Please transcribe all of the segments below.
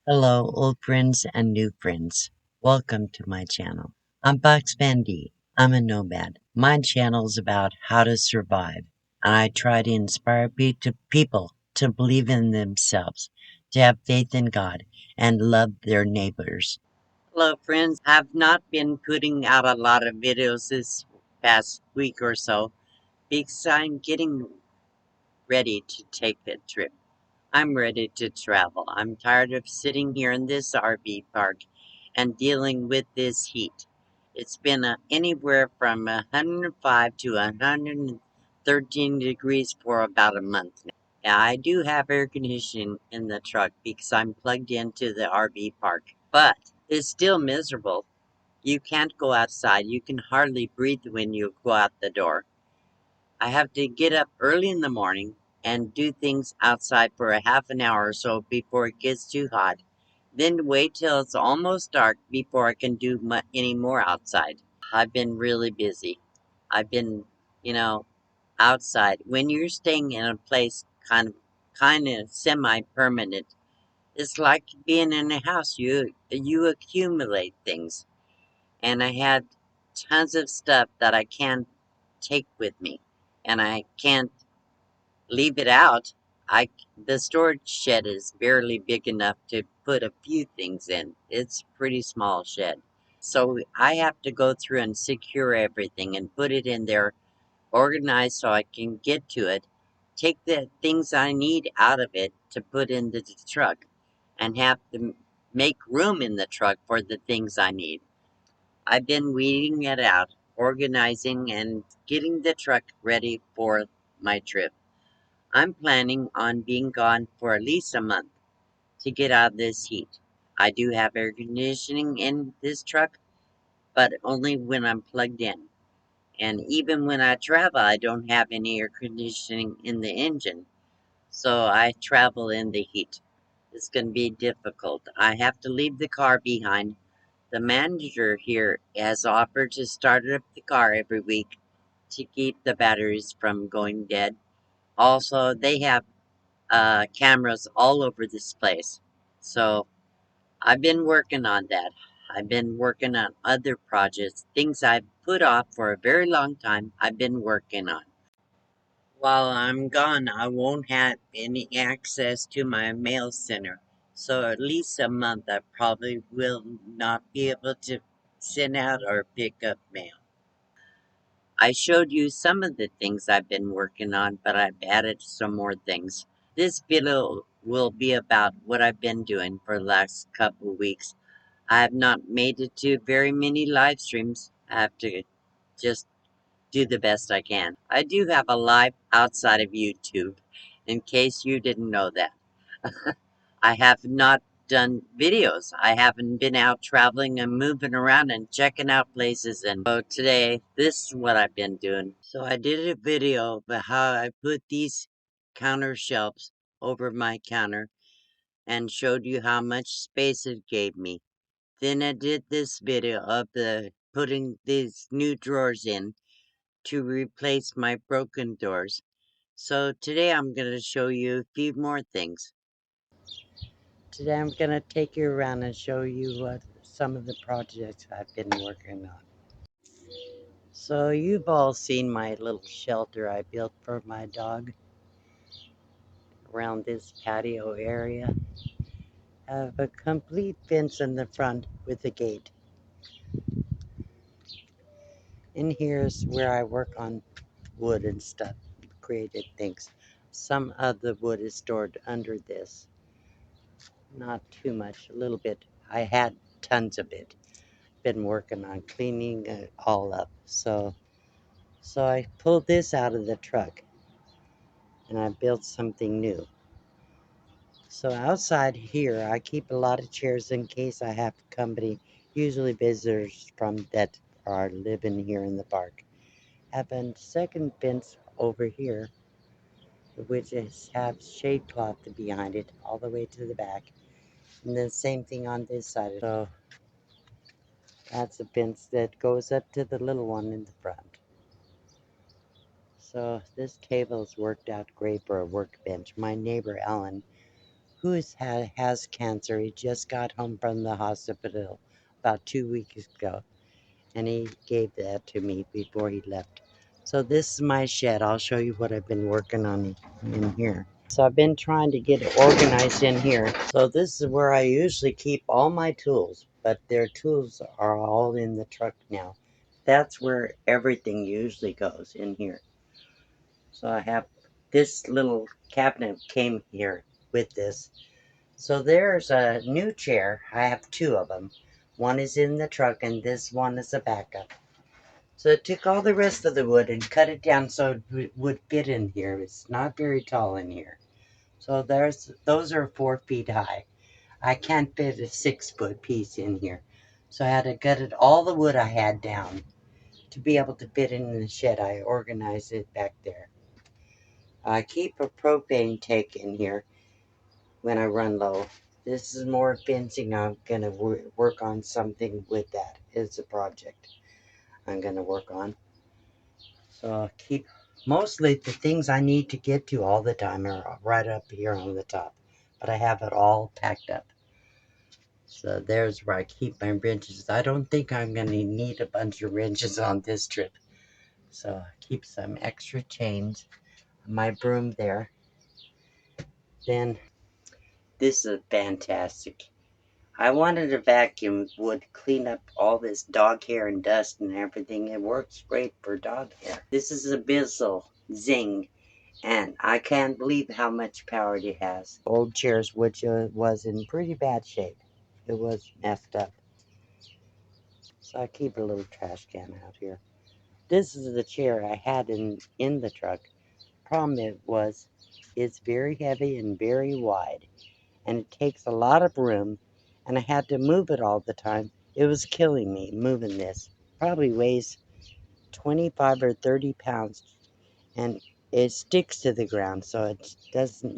Hello, old friends and new friends. Welcome to my channel. I'm Bucks Bandy. I'm a nomad. My channel is about how to survive, and I try to inspire people to believe in themselves, to have faith in God, and love their neighbors. Hello, friends. I've not been putting out a lot of videos this past week or so because I'm getting ready to take a trip. I'm ready to travel. I'm tired of sitting here in this RV park and dealing with this heat. It's been anywhere from 105 to 113 degrees for about a month now. Yeah, I do have air conditioning in the truck because I'm plugged into the RV park, but it's still miserable. You can't go outside. You can hardly breathe when you go out the door. I have to get up early in the morning and do things outside for a half an hour or so before it gets too hot. Then wait till it's almost dark before I can do any more outside. I've been really busy. I've been, you know, outside. When you're staying in a place kind of semi-permanent, it's like being in a house. You accumulate things, and I had tons of stuff that I can't take with me, and I can't leave it out. The storage shed is barely big enough to put a few things in. It's a pretty small shed. So I have to go through and secure everything and put it in there organized so I can get to it, take the things I need out of it to put in the truck, and have to make room in the truck for the things I need. I've been weeding it out, organizing, and getting the truck ready for my trip. I'm planning on being gone for at least a month to get out of this heat. I do have air conditioning in this truck, but only when I'm plugged in. And even when I travel, I don't have any air conditioning in the engine. So I travel in the heat. It's going to be difficult. I have to leave the car behind. The manager here has offered to start up the car every week to keep the batteries from going dead. Also, they have cameras all over this place. So I've been working on that. I've been working on other projects, things I've put off for a very long time. I've been working on. While I'm gone, I won't have any access to my mail center. So at least a month I probably will not be able to send out or pick up mail. I showed you some of the things I've been working on, but I've added some more things. This video will be about what I've been doing for the last couple of weeks. I have not made it to very many live streams. I have to just do the best I can. I do have a life outside of YouTube, in case you didn't know that. I have not done videos. I haven't been out traveling and moving around and checking out places. And so today, this is what I've been doing. So I did a video about how I put these counter shelves over my counter and showed you how much space it gave me. Then I did this video of the putting these new drawers in to replace my broken doors. So today I'm going to show you a few more things. Today I'm going to take you around and show you what some of the projects I've been working on. So you've all seen my little shelter I built for my dog around this patio area. I have a complete fence in the front with a gate. In here's where I work on wood and stuff, created things. Some of the wood is stored under this. Not too much, a little bit. I had tons of it. Been working on cleaning it all up. So I pulled this out of the truck and I built something new. So outside here, I keep a lot of chairs in case I have company, usually visitors from that are living here in the park. Have a second fence over here, which has shade cloth behind it all the way to the back. And then same thing on this side. So that's a fence that goes up to the little one in the front. So this table's worked out great for a workbench. My neighbor Alan, has cancer. He just got home from the hospital about 2 weeks ago, and he gave that to me before he left. So this is my shed. I'll show you what I've been working on in here. So I've been trying to get it organized in here. So this is where I usually keep all my tools, but their tools are all in the truck now. That's where everything usually goes, in here. So I have this little cabinet came here with this. So there's a new chair. I have two of them. One is in the truck and this one is a backup. So I took all the rest of the wood and cut it down so it would fit in here. It's not very tall in here. So those are 4 feet high. I can't fit a 6 foot piece in here. So I had to gut it all the wood I had down to be able to fit in the shed. I organized it back there. I keep a propane tank in here when I run low. This is more fencing. I'm going to work on something with that. It's a project I'm going to work on. So I'll keep mostly the things I need to get to all the time are right up here on the top. But I have it all packed up. So there's where I keep my wrenches. I don't think I'm going to need a bunch of wrenches on this trip. So I keep some extra chains. My broom there. Then this is fantastic. I wanted a vacuum would clean up all this dog hair and dust and everything. It works great for dog hair. This is a Bizzle Zing, and I can't believe how much power it has. Old chairs, which was in pretty bad shape. It was messed up. So I keep a little trash can out here. This is the chair I had in the truck. Problem it's very heavy and very wide, and it takes a lot of room, and I had to move it all the time. It was killing me moving this. Probably weighs 25 or 30 pounds, and it sticks to the ground, so it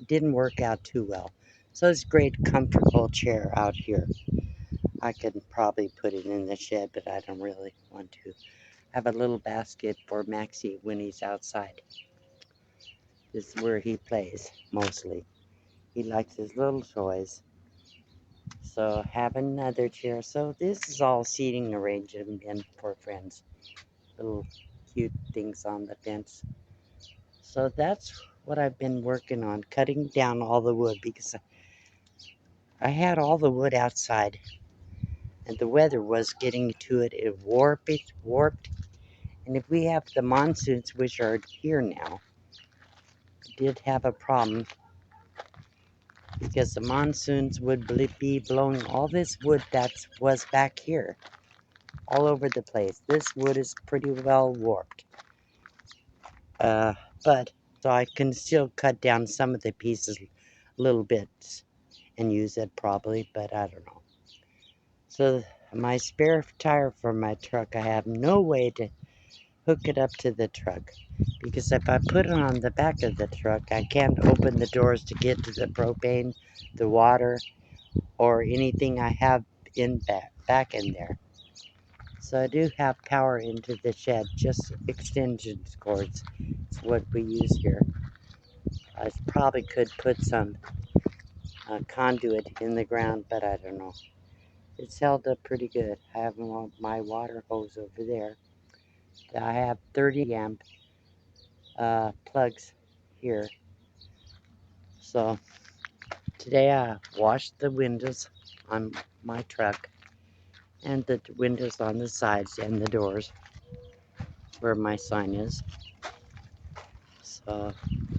didn't work out too well. So it's a great, comfortable chair out here. I could probably put it in the shed, but I don't really want to. I have a little basket for Maxie when he's outside. This is where he plays, mostly. He likes his little toys. So have another chair. So this is all seating arrangement for friends. Little cute things on the fence. So that's what I've been working on, cutting down all the wood because I had all the wood outside and the weather was getting to it. It warped. And if we have the monsoons, which are here now, did have a problem because the monsoons would be blowing all this wood that was back here all over the place. This wood is pretty well warped. But so I can still cut down some of the pieces a little bit and use it probably, but I don't know. So my spare tire for my truck, I have no way to hook it up to the truck because if I put it on the back of the truck, I can't open the doors to get to the propane, the water, or anything I have in back in there. So I do have power into the shed, just extension cords. It's what we use here. I probably could put some conduit in the ground, but I don't know. It's held up pretty good. I have my water hose over there. I have 30 amp plugs here. So today I washed the windows on my truck and the windows on the sides and the doors where my sign is. So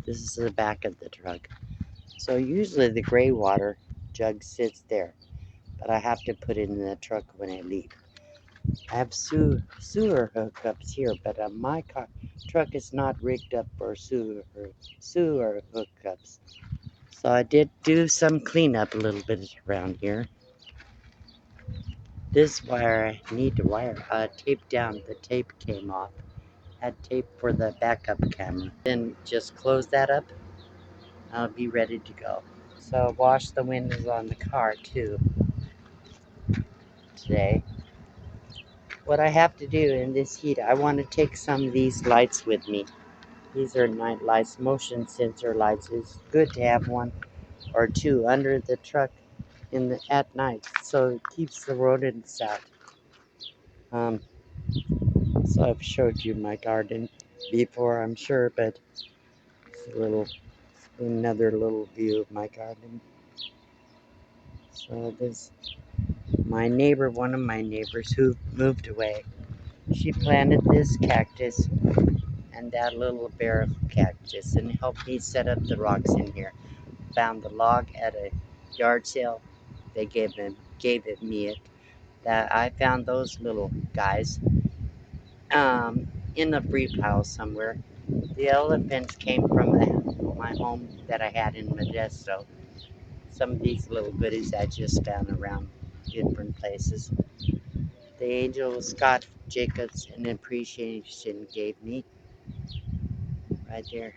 this is the back of the truck. So usually the gray water jug sits there, but I have to put it in the truck when I leave. I have sewer hookups here, but my truck is not rigged up for sewer hookups. So I did do some cleanup a little bit around here. This wire, I need to tape down. The tape came off. Had tape for the backup camera. Then just close that up. I'll be ready to go. So wash the windows on the car too today. What I have to do in this heat, I want to take some of these lights with me. These are night lights, motion sensor lights. It's good to have one or two under the truck at night, so it keeps the rodents out. Um, so I've showed you my garden before, I'm sure, but it's another little view of my garden. So this, one of my neighbors who moved away, she planted this cactus and that little barrel cactus and helped me set up the rocks in here. Found the log at a yard sale. They gave it me. That I found those little guys in the free pile somewhere. The elephants came from my home that I had in Modesto. Some of these little goodies I just found around different places. The angel Scott Jacobs an appreciation gave me right there.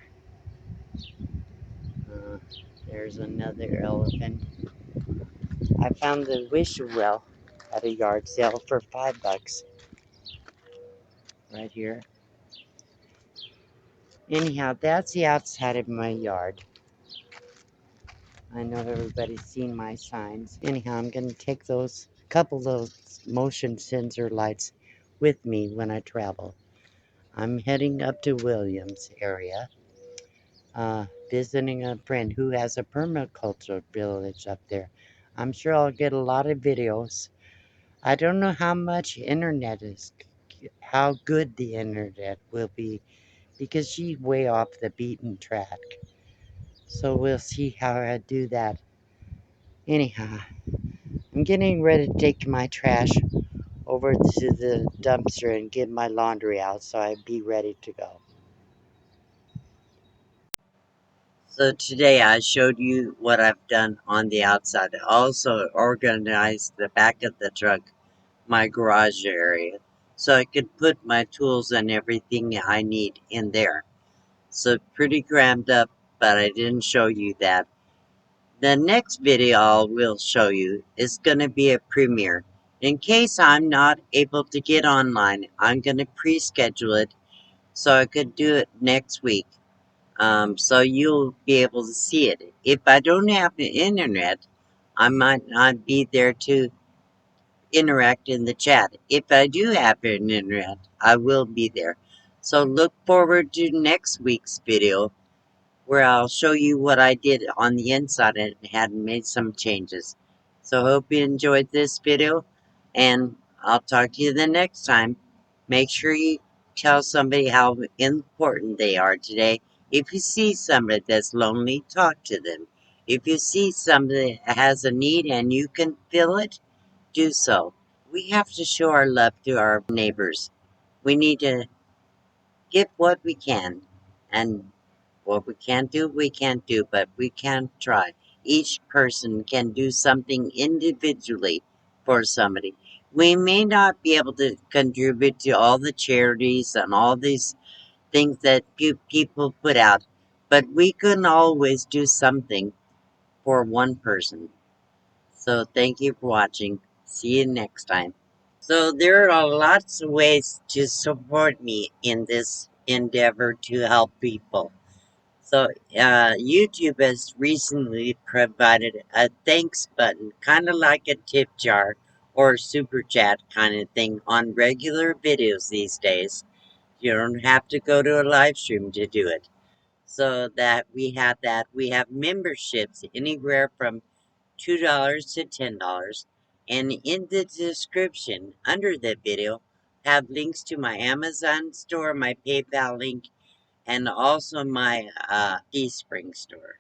Uh, there's another elephant. I found the wish well at a yard sale for $5 right here. Anyhow, that's the outside of my yard. I know everybody's seen my signs. Anyhow, I'm going to take couple of those motion sensor lights with me when I travel. I'm heading up to Williams area, visiting a friend who has a permaculture village up there. I'm sure I'll get a lot of videos. I don't know how good the internet will be because she's way off the beaten track. So we'll see how I do that. Anyhow, I'm getting ready to take my trash over to the dumpster and get my laundry out so I'd be ready to go. So today I showed you what I've done on the outside. I also organized the back of the truck, my garage area, so I could put my tools and everything I need in there. So pretty crammed up, but I didn't show you that. The next video I will show you is going to be a premiere. In case I'm not able to get online, I'm going to pre-schedule it so I could do it next week. So you'll be able to see it. If I don't have the internet, I might not be there to interact in the chat. If I do have an internet, I will be there. So look forward to next week's video where I'll show you what I did on the inside and had made some changes. So hope you enjoyed this video, and I'll talk to you the next time. Make sure you tell somebody how important they are today. If you see somebody that's lonely, talk to them. If you see somebody that has a need and you can fill it, do so. We have to show our love to our neighbors. We need to give what we can, and what we can't do, we can't do, but we can try. Each person can do something individually for somebody. We may not be able to contribute to all the charities and all these things that people put out, but we can always do something for one person. So thank you for watching. See you next time. So there are lots of ways to support me in this endeavor to help people. So YouTube has recently provided a thanks button, kind of like a tip jar or super chat kind of thing on regular videos these days. You don't have to go to a live stream to do it. So that. We have memberships anywhere from $2 to $10. And in the description under the video, have links to my Amazon store, my PayPal link, and also my Teespring store.